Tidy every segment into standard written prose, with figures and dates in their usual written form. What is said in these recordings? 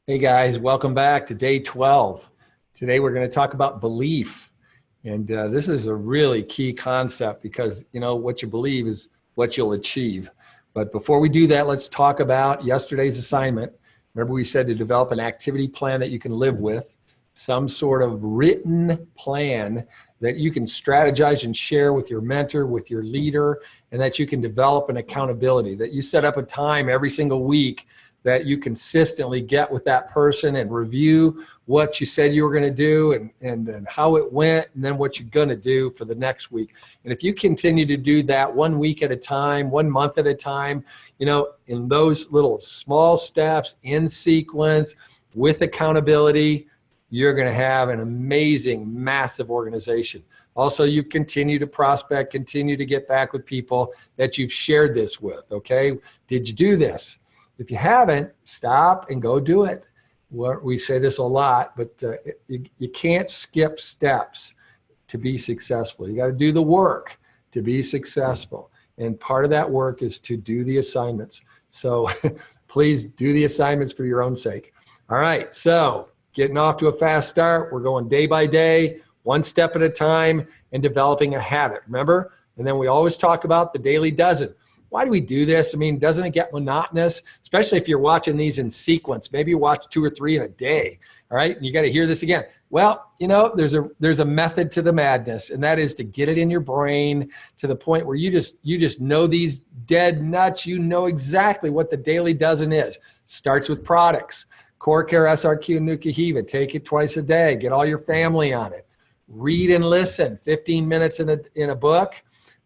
Hey guys, welcome back to day 12. Today we're going to talk about belief. And this is a really key concept because, what you believe is what you'll achieve. But before we do that, let's talk about yesterday's assignment. Remember we said to develop an activity plan that you can live with, some sort of written plan that you can strategize and share with your mentor, with your leader, and that you can develop an accountability, that you set up a time every single week that you consistently get with that person and review what you said you were going to do and how it went, and then what you're going to do for the next week. And if you continue to do that 1 week at a time, 1 month at a time, in those little small steps in sequence with accountability, you're going to have an amazing, massive organization. Also, you continue to prospect, continue to get back with people that you've shared this with, okay? Did you do this? If you haven't, stop and go do it. We say this a lot, but you can't skip steps to be successful. You got to do the work to be successful. And part of that work is to do the assignments. So please do the assignments for your own sake. All right, so getting off to a fast start. We're going day by day, 1 step at a time, and developing a habit. Remember? And then we always talk about the daily dozen. Why do we do this? I mean, doesn't it get monotonous? Especially if you're watching these in sequence. Maybe you watch 2 or 3 in a day, all right? And you got to hear this again. Well, there's a method to the madness, and that is to get it in your brain to the point where you just know these dead nuts. You know exactly what the daily dozen is. Starts with products. Core Care, SRQ, and Nukahiva. Take it twice a day. Get all your family on it. Read and listen. 15 minutes in a book.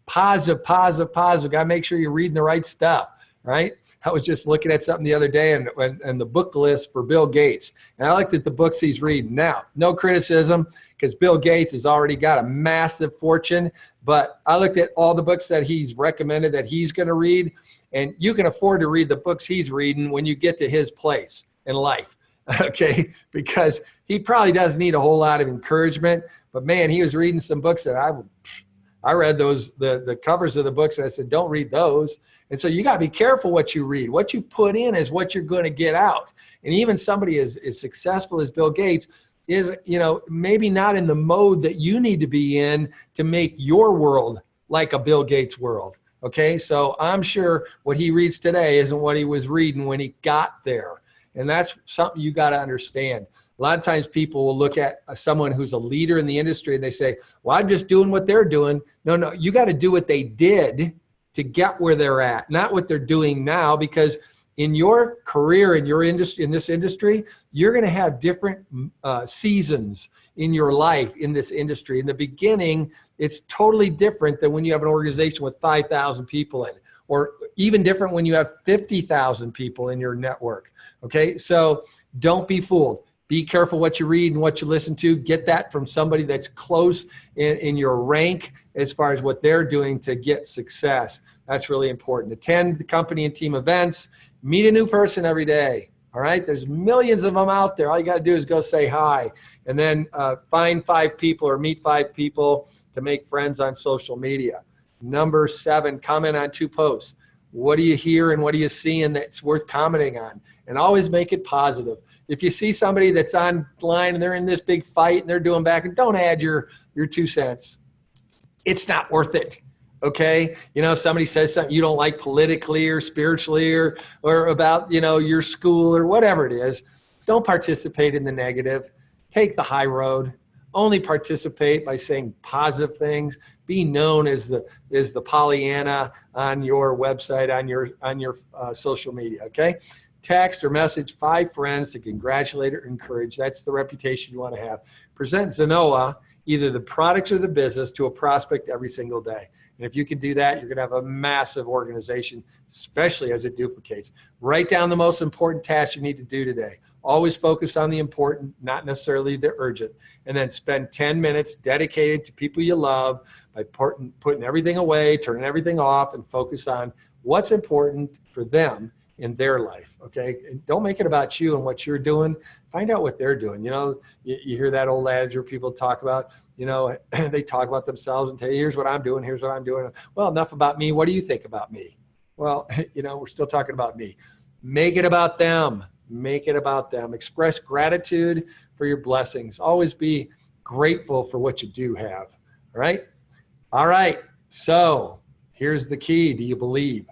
Positive. Got to make sure you're reading the right stuff, right? I was just looking at something the other day and the book list for Bill Gates. And I looked at the books he's reading. Now, no criticism because Bill Gates has already got a massive fortune. But I looked at all the books that he's recommended that he's going to read. And you can afford to read the books he's reading when you get to his place in life, okay? Because he probably doesn't need a whole lot of encouragement. But, man, he was reading some books that I read those, the covers of the books, and I said, don't read those. And so you got to be careful what you read. What you put in is what you're going to get out. And even somebody as successful as Bill Gates is, maybe not in the mode that you need to be in to make your world like a Bill Gates world. Okay, so I'm sure what he reads today isn't what he was reading when he got there. And that's something you got to understand. A lot of times people will look at someone who's a leader in the industry and they say, well, I'm just doing what they're doing. No, you got to do what they did to get where they're at, not what they're doing now, because in your career, in your industry, in this industry, you're going to have different seasons in your life in this industry. In the beginning, it's totally different than when you have an organization with 5,000 people in it, or even different when you have 50,000 people in your network. Okay, so don't be fooled. Be careful what you read and what you listen to. Get that from somebody that's close in your rank as far as what they're doing to get success. That's really important. Attend the company and team events. Meet a new person every day. All right? There's millions of them out there. All you got to do is go say hi. And then find 5 people or meet 5 people to make friends on social media. Number 7, comment on 2 posts. What do you hear and what do you see and that's worth commenting on? And always make it positive. If you see somebody that's online and they're in this big fight and they're doing back, and don't add your 2 cents. It's not worth it. Okay. If somebody says something you don't like politically or spiritually or about, your school or whatever it is, don't participate in the negative. Take the high road. Only participate by saying positive things. Be known as the Pollyanna on your website, on your social media. Okay. Text or message 5 friends to congratulate or encourage. That's the reputation you want to have. Present Zenoa, either the products or the business, to a prospect every single day. And if you can do that, you're going to have a massive organization, especially as it duplicates. Write down the most important tasks you need to do today. Always focus on the important, not necessarily the urgent. And then spend 10 minutes dedicated to people you love by putting everything away, turning everything off, and focus on what's important for them in their life, okay? And don't make it about you and what you're doing. Find out what they're doing. You hear that old adage where people talk about, they talk about themselves and tell you, here's what I'm doing, here's what I'm doing. Well, enough about me. What do you think about me? Well, we're still talking about me. Make it about them. Make it about them. Express gratitude for your blessings. Always be grateful for what you do have. All right? All right. So here's the key. Do you believe?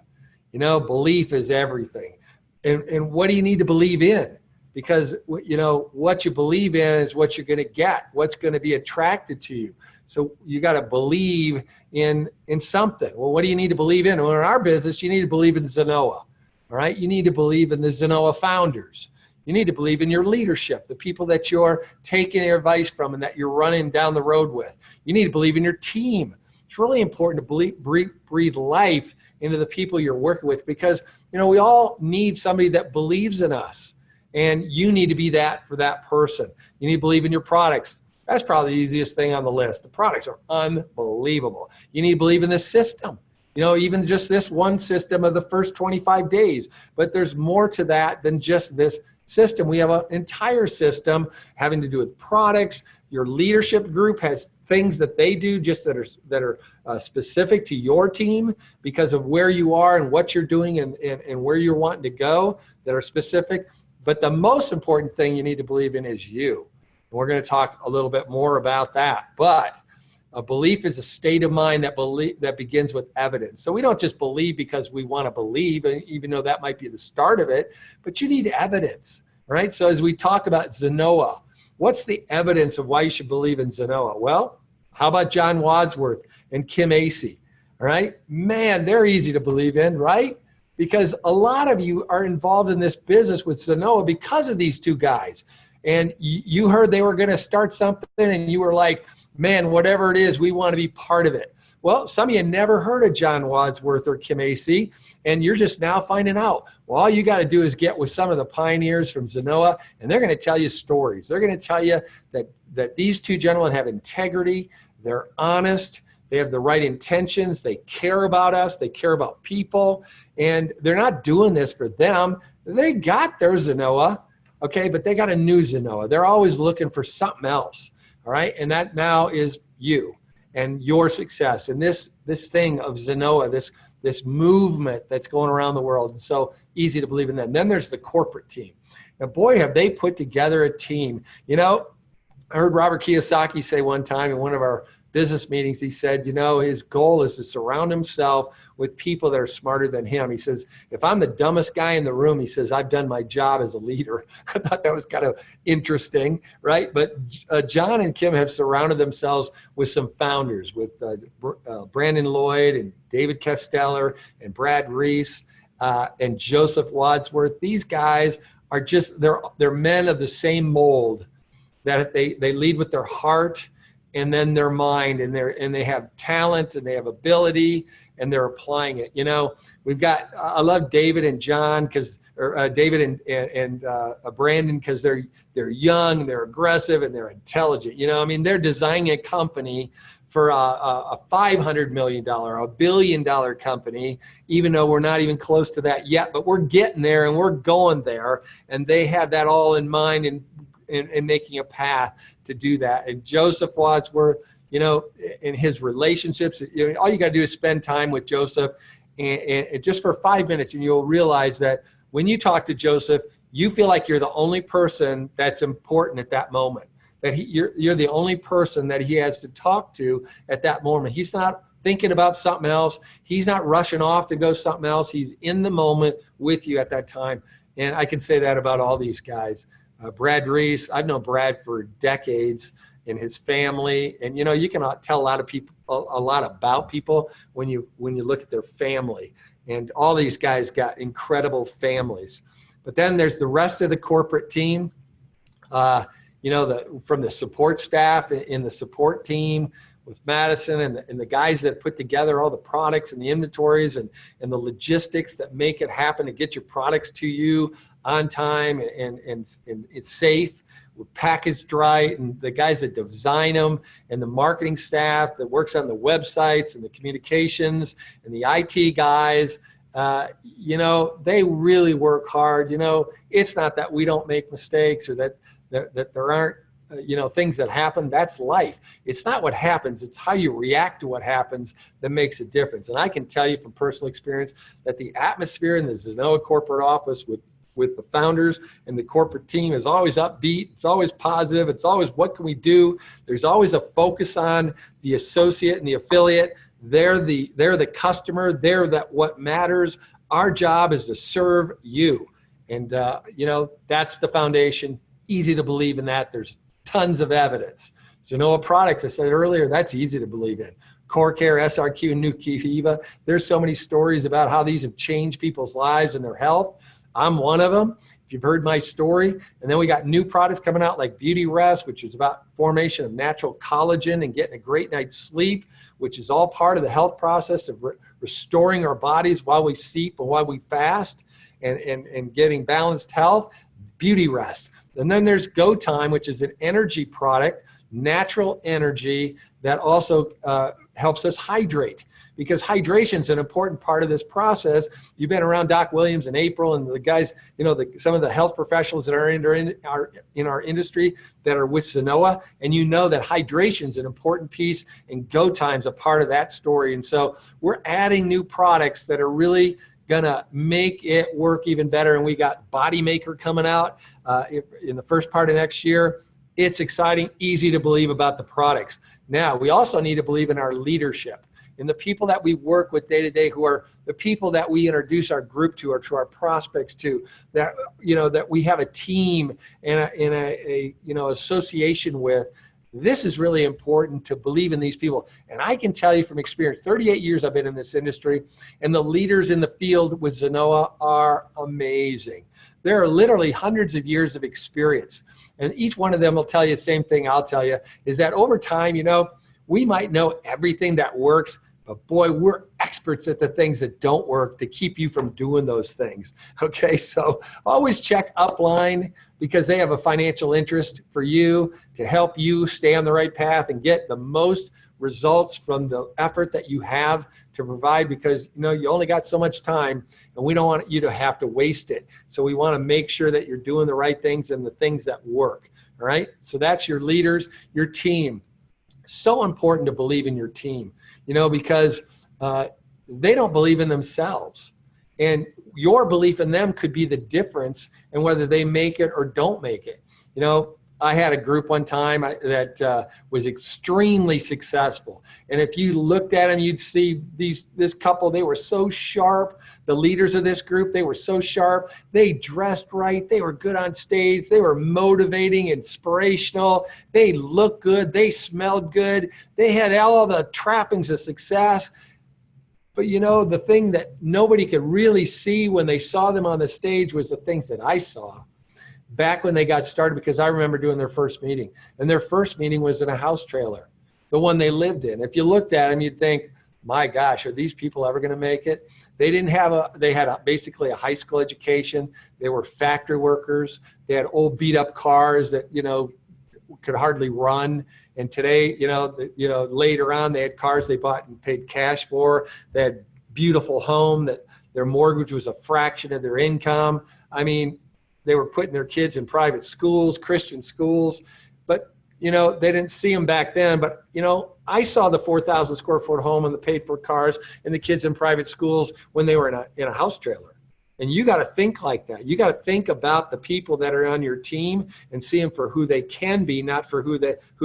You know, belief is everything. And what do you need to believe in? Because, you know, what you believe in is what you're going to get, what's going to be attracted to you. So you got to believe in something. Well, what do you need to believe in? Well, in our business, you need to believe in Zenoa. All right. You need to believe in the Zenoa founders. You need to believe in your leadership, the people that you're taking advice from and that you're running down the road with. You need to believe in your team. It's really important to breathe life into the people you're working with, because, you know, we all need somebody that believes in us, and you need to be that for that person. You need to believe in your products. That's probably the easiest thing on the list. The products are unbelievable. You need to believe in the system. You know, even just this one system of the first 25 days, but there's more to that than just this system. We have an entire system having to do with products. Your leadership group has things that they do just that are specific to your team because of where you are and what you're doing and where you're wanting to go, that are specific. But the most important thing you need to believe in is you. And we're going to talk a little bit more about that. But a belief is a state of mind that begins with evidence. So we don't just believe because we want to believe, even though that might be the start of it, but you need evidence, right? So as we talk about Zenoa, what's the evidence of why you should believe in Zenoa? Well, how about John Wadsworth and Kim Acey? All right, man, they're easy to believe in, right? Because a lot of you are involved in this business with Zenoa because of these two guys. And you heard they were going to start something and you were like, man, whatever it is, we want to be part of it. Well, some of you never heard of John Wadsworth or Kim Acey, and you're just now finding out. Well, all you got to do is get with some of the pioneers from Zenoa, and they're going to tell you stories. They're going to tell you that these two gentlemen have integrity, they're honest, they have the right intentions, they care about us, they care about people, and they're not doing this for them. They got their Zenoa, okay, but they got a new Zenoa. They're always looking for something else. All right, and that now is you and your success and this thing of Zenoa, this movement that's going around the world. It's so easy to believe in that. And then there's the corporate team. Now, boy, have they put together a team. You know, I heard Robert Kiyosaki say one time in one of our business meetings, he said, you know, his goal is to surround himself with people that are smarter than him. He says, if I'm the dumbest guy in the room, he says, I've done my job as a leader. I thought that was kind of interesting, right? But John and Kim have surrounded themselves with some founders, with Brandon Lloyd and David Casteller and Brad Reese and Joseph Wadsworth. These guys are just, they're men of the same mold, that they lead with their heart and then their mind, and they have talent and they have ability and they're applying it. You know, I love David and John David and Brandon, because they're young, they're aggressive, and they're intelligent. You know, I mean, they're designing a company for a $500 million, $1 billion company, even though we're not even close to that yet, but we're getting there and we're going there. And they have that all in mind and making a path to do that. And Joseph Wadsworth, you know, in his relationships, you know, all you got to do is spend time with Joseph and just for 5 minutes, and you'll realize that when you talk to Joseph, you feel like you're the only person that's important at that moment, that you're the only person that he has to talk to at that moment. He's not thinking about something else. He's not rushing off to go something else. He's in the moment with you at that time. And I can say that about all these guys. Brad Reese, I've known Brad for decades, and his family. And, you know, you can tell a lot of people, a lot about people when you look at their family. And all these guys got incredible families. But then there's the rest of the corporate team, you know, from the support staff in the support team with Madison and the guys that put together all the products and the inventories and the logistics that make it happen to get your products to you on time and it's safe, packaged right, and the guys that design them, and the marketing staff that works on the websites and the communications and the IT guys, you know, they really work hard. You know, it's not that we don't make mistakes or that there aren't, you know, things that happen. That's life. It's not what happens. It's how you react to what happens that makes a difference. And I can tell you from personal experience that the atmosphere in the Zenoa corporate office with with the founders and the corporate team is always upbeat. It's always positive. It's always, what can we do? There's always a focus on the associate and the affiliate. They're the customer. They're what matters. Our job is to serve you. And, that's the foundation. Easy to believe in that. There's tons of evidence. Zenoa Products, I said earlier, that's easy to believe in. CoreCare, SRQ, and Nukiva. There's so many stories about how these have changed people's lives and their health. I'm one of them, if you've heard my story. And then we got new products coming out like Beauty Rest, which is about formation of natural collagen and getting a great night's sleep, which is all part of the health process of restoring our bodies while we sleep and while we fast and getting balanced health. Beauty Rest. And then there's Go Time, which is an energy product, natural energy that also helps us hydrate, because hydration is an important part of this process. You've been around Doc Williams and April and the guys, some of the health professionals that are in our industry that are with Zenoa, and you know that hydration is an important piece, and Go Time's a part of that story. And so we're adding new products that are really gonna make it work even better. And we got Body Maker coming out in the first part of next year. It's exciting, easy to believe about the products. Now, we also need to believe in our leadership, in the people that we work with day to day, who are the people that we introduce our group to or to our prospects to, that, that we have a team and a association with. This is really important, to believe in these people. And I can tell you from experience, 38 years I've been in this industry, and the leaders in the field with Zenoa are amazing. There are literally hundreds of years of experience. And each one of them will tell you the same thing I'll tell you, is that over time, we might know everything that works, but boy, we're experts at the things that don't work to keep you from doing those things. Okay, so always check Upline, because they have a financial interest for you to help you stay on the right path and get the most results from the effort that you have to provide, because you only got so much time, and we don't want you to have to waste it. So we want to make sure that you're doing the right things and the things that work. All right, so that's your leaders, your team. So important to believe in your team, because they don't believe in themselves, and your belief in them could be the difference in whether they make it or don't make it. I had a group one time that was extremely successful. And if you looked at them, you'd see this couple, they were so sharp. The leaders of this group, they were so sharp. They dressed right. They were good on stage. They were motivating, inspirational. They looked good. They smelled good. They had all the trappings of success. But the thing that nobody could really see when they saw them on the stage was the things that I saw back when they got started, because I remember doing their first meeting, and their first meeting was in a house trailer, the one they lived in. If you looked at them, you'd think, my gosh, are these people ever going to make it? They had basically a high school education. They were factory workers. They had old beat up cars that, could hardly run. And today, later on, they had cars they bought and paid cash for. They had beautiful home that their mortgage was a fraction of their income. I mean, they were putting their kids in private schools, Christian schools, but, they didn't see them back then. But, I saw the 4,000 square foot home and the paid for cars and the kids in private schools when they were in a house trailer. And you got to think like that. You got to think about the people that are on your team and see them for who they can be, not for who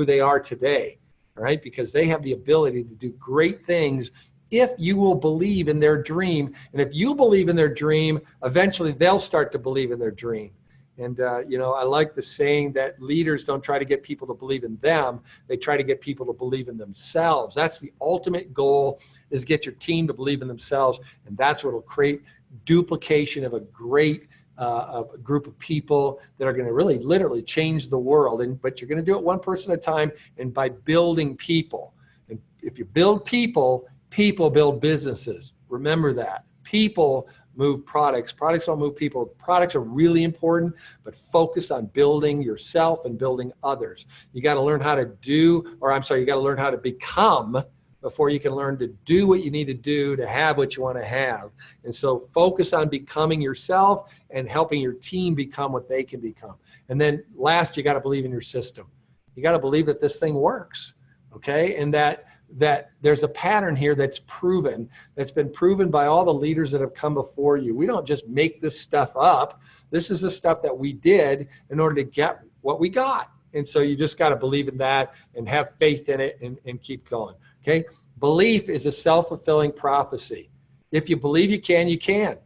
they are today. All right. Because they have the ability to do great things if you will believe in their dream. And if you believe in their dream, eventually they'll start to believe in their dream. And, I like the saying that leaders don't try to get people to believe in them. They try to get people to believe in themselves. That's the ultimate goal, is get your team to believe in themselves. And that's what will create duplication of a great a group of people that are going to really literally change the world. But you're going to do it one person at a time, and by building people. And if you build people, people build businesses. Remember that. People move products. Products don't move people. Products are really important, but focus on building yourself and building others. You got to learn how to you got to learn how to become before you can learn to do what you need to do to have what you want to have. And so focus on becoming yourself and helping your team become what they can become. And then last, you got to believe in your system. You got to believe that this thing works, okay? And that that there's a pattern here that's been proven by all the leaders that have come before you. We don't just make this stuff up. This is the stuff that we did in order to get what we got. And so you just got to believe in that and have faith in it and keep going. Okay. Belief is a self-fulfilling prophecy. If you believe you can, you can.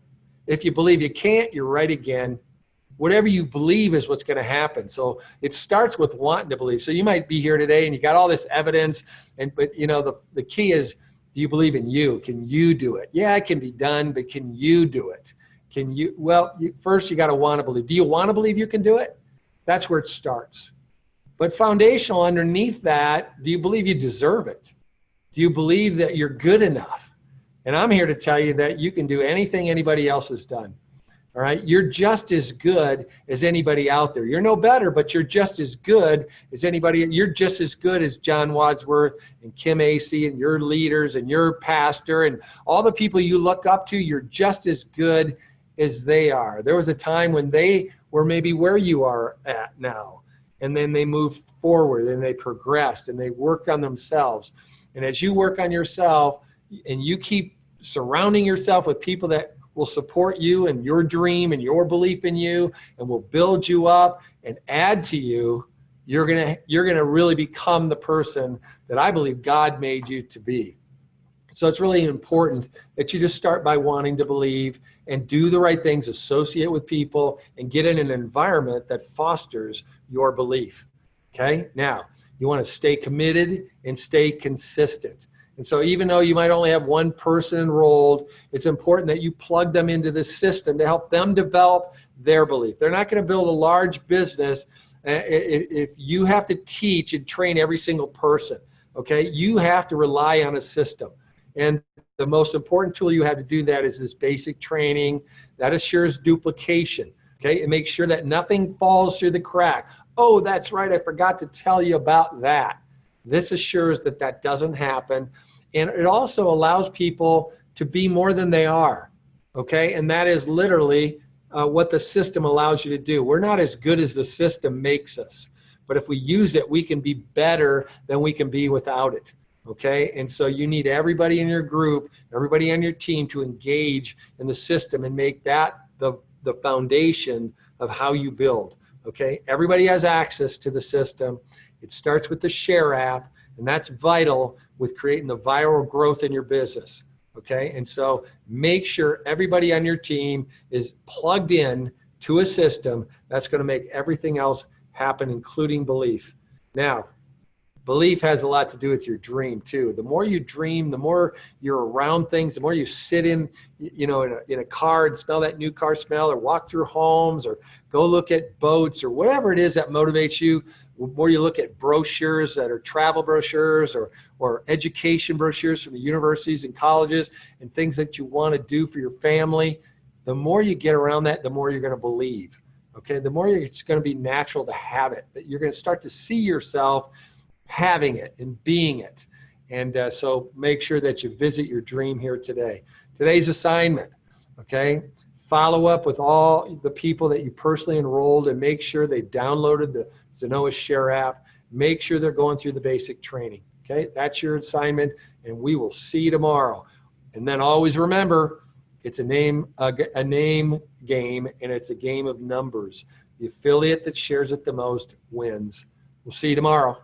If you believe you can't, you're right again. Whatever you believe is what's going to happen. So it starts with wanting to believe. So you might be here today and you got all this evidence, but you know, the key is, do you believe in you? Can you do it? Yeah, it can be done, but can you do it? Can you? Well, first you got to want to believe. Do you want to believe you can do it? That's where it starts. But foundational underneath that, do you believe you deserve it? Do you believe that you're good enough? And I'm here to tell you that you can do anything anybody else has done. All right. You're just as good as anybody out there. You're no better, but you're just as good as anybody. You're just as good as John Wadsworth and Kim Acey and your leaders and your pastor and all the people you look up to. You're just as good as they are. There was a time when they were maybe where you are at now. And then they moved forward and they progressed and they worked on themselves. And as you work on yourself and you keep surrounding yourself with people that will support you and your dream and your belief in you and will build you up and add to you, you're gonna really become the person that I believe God made you to be. So it's really important that you just start by wanting to believe and do the right things, associate with people, and get in an environment that fosters your belief. Okay? Now, you want to stay committed and stay consistent. And so even though you might only have one person enrolled, it's important that you plug them into the system to help them develop their belief. They're not going to build a large business if you have to teach and train every single person. Okay? You have to rely on a system. And the most important tool you have to do that is this basic training that assures duplication. Okay? And make sure that nothing falls through the crack. Oh, that's right. I forgot to tell you about that. This assures that that doesn't happen. And it also allows people to be more than they are. Okay? And that is literally what the system allows you to do. We're not as good as the system makes us. But if we use it, we can be better than we can be without it. Okay? And so you need everybody in your group, everybody on your team to engage in the system and make that the foundation of how you build. Okay? Everybody has access to the system. It starts with the Share app, and that's vital with creating the viral growth in your business. Okay? And so make sure everybody on your team is plugged in to a system that's going to make everything else happen, including belief. Now, belief has a lot to do with your dream too. The more you dream, the more you're around things, the more you sit in a car and smell that new car smell, or walk through homes, or go look at boats, or whatever it is that motivates you. The more you look at brochures that are travel brochures or education brochures from the universities and colleges and things that you want to do for your family, the more you get around that, the more you're going to believe. Okay, the more it's going to be natural to have it, that you're going to start to see yourself having it and being it. And so make sure that you visit your dream here today. Today's assignment, okay? Follow up with all the people that you personally enrolled and make sure they downloaded the Zenoa Share app. Make sure they're going through the basic training, okay? That's your assignment, and we will see you tomorrow. And then always remember, it's a name game, and it's a game of numbers. The affiliate that shares it the most wins. We'll see you tomorrow.